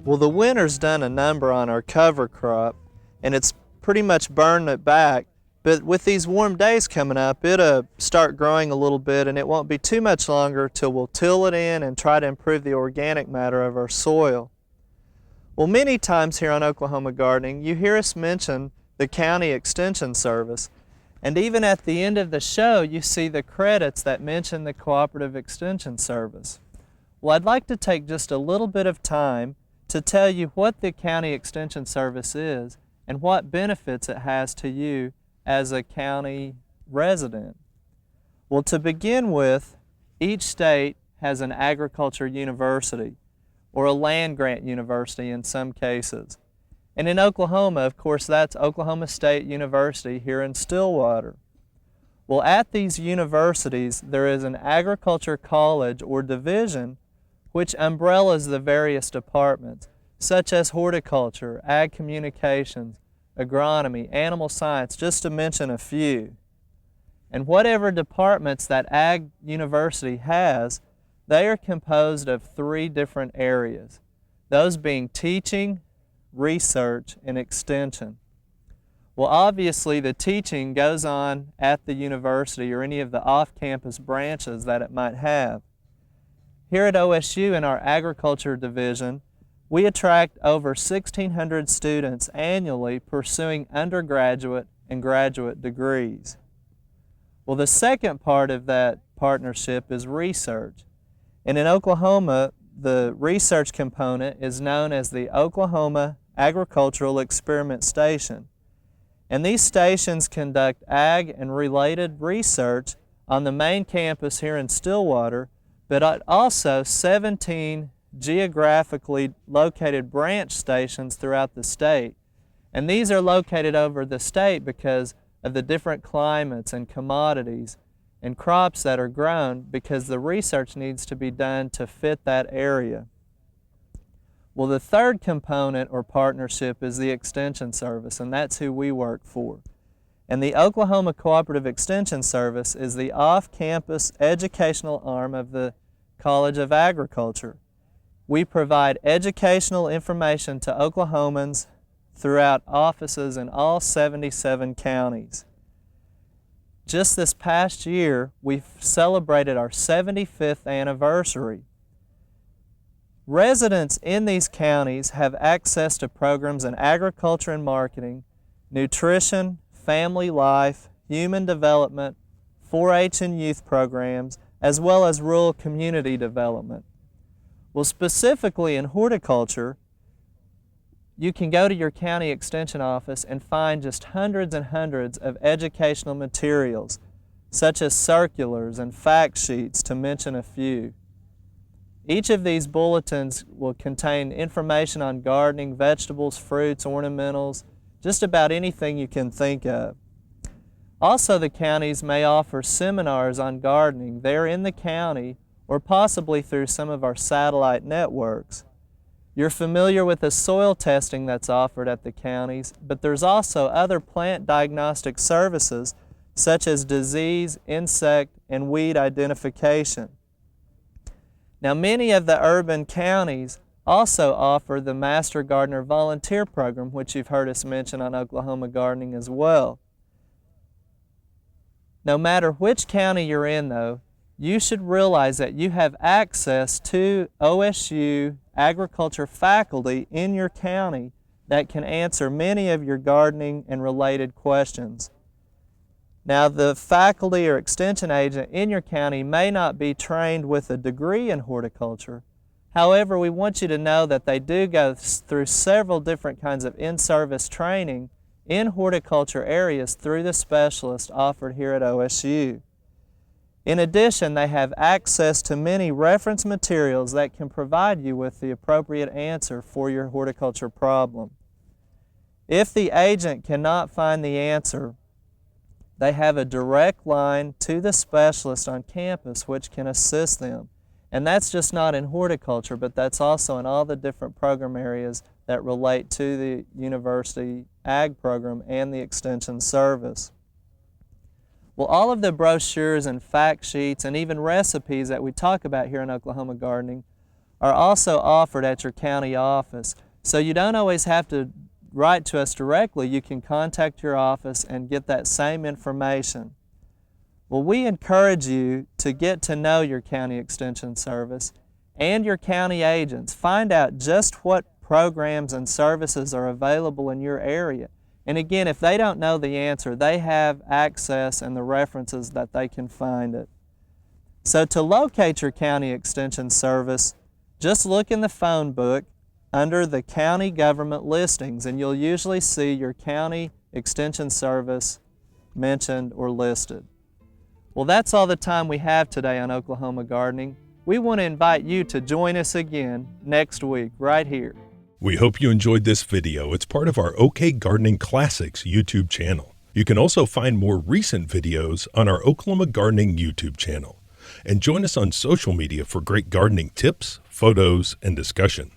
Well, the winter's done a number on our cover crop, and it's pretty much burned it back. But with these warm days coming up, it'll start growing a little bit, and it won't be too much longer till we'll till it in and try to improve the organic matter of our soil. Well, many times here on Oklahoma Gardening, you hear us mention the County Extension Service. And even at the end of the show, you see the credits that mention the Cooperative Extension Service. Well, I'd like to take just a little bit of time to tell you what the County Extension Service is and what benefits it has to you as a county resident. Well, to begin with, each state has an agriculture university, or a land-grant university in some cases. And in Oklahoma, of course, that's Oklahoma State University here in Stillwater. Well, at these universities, there is an agriculture college or division which umbrellas the various departments, such as horticulture, ag communications, agronomy, animal science, just to mention a few. And whatever departments that ag university has, they are composed of 3 different areas, those being teaching, research, and extension. Well, obviously the teaching goes on at the university or any of the off-campus branches that it might have. Here at OSU in our agriculture division, we attract over 1,600 students annually pursuing undergraduate and graduate degrees. Well, the second part of that partnership is research. And in Oklahoma, the research component is known as the Oklahoma Agricultural Experiment Station. And these stations conduct ag and related research on the main campus here in Stillwater, but at also 17 geographically located branch stations throughout the state. And these are located over the state because of the different climates and commodities and crops that are grown, because the research needs to be done to fit that area. Well, the third component or partnership is the Extension Service, and that's who we work for. And the Oklahoma Cooperative Extension Service is the off-campus educational arm of the College of Agriculture. We provide educational information to Oklahomans throughout offices in all 77 counties. Just this past year, we've celebrated our 75th anniversary. Residents in these counties have access to programs in agriculture and marketing, nutrition, family life, human development, 4-H and youth programs, as well as rural community development. Well, specifically in horticulture, you can go to your county extension office and find just hundreds and hundreds of educational materials, such as circulars and fact sheets, to mention a few. Each of these bulletins will contain information on gardening, vegetables, fruits, ornamentals, just about anything you can think of. Also, the counties may offer seminars on gardening there in the county or possibly through some of our satellite networks. You're familiar with the soil testing that's offered at the counties, but there's also other plant diagnostic services such as disease, insect, and weed identification. Now, many of the urban counties also offer the Master Gardener Volunteer Program, which you've heard us mention on Oklahoma Gardening as well. No matter which county you're in, though, you should realize that you have access to OSU agriculture faculty in your county that can answer many of your gardening and related questions. Now, the faculty or extension agent in your county may not be trained with a degree in horticulture. However, we want you to know that they do go through several different kinds of in-service training in horticulture areas through the specialists offered here at OSU. In addition, they have access to many reference materials that can provide you with the appropriate answer for your horticulture problem. If the agent cannot find the answer, they have a direct line to the specialist on campus which can assist them. And that's just not in horticulture, but that's also in all the different program areas that relate to the university ag program and the extension service. Well, all of the brochures and fact sheets and even recipes that we talk about here in Oklahoma Gardening are also offered at your county office. So you don't always have to write to us directly. You can contact your office and get that same information. Well, we encourage you to get to know your county extension service and your county agents. Find out just what programs and services are available in your area. And again, if they don't know the answer, they have access and the references that they can find it. So to locate your county extension service, just look in the phone book under the county government listings, and you'll usually see your county extension service mentioned or listed. Well, that's all the time we have today on Oklahoma Gardening. We want to invite you to join us again next week right here. We hope you enjoyed this video. It's part of our OK Gardening Classics YouTube channel. You can also find more recent videos on our Oklahoma Gardening YouTube channel. And join us on social media for great gardening tips, photos, and discussion.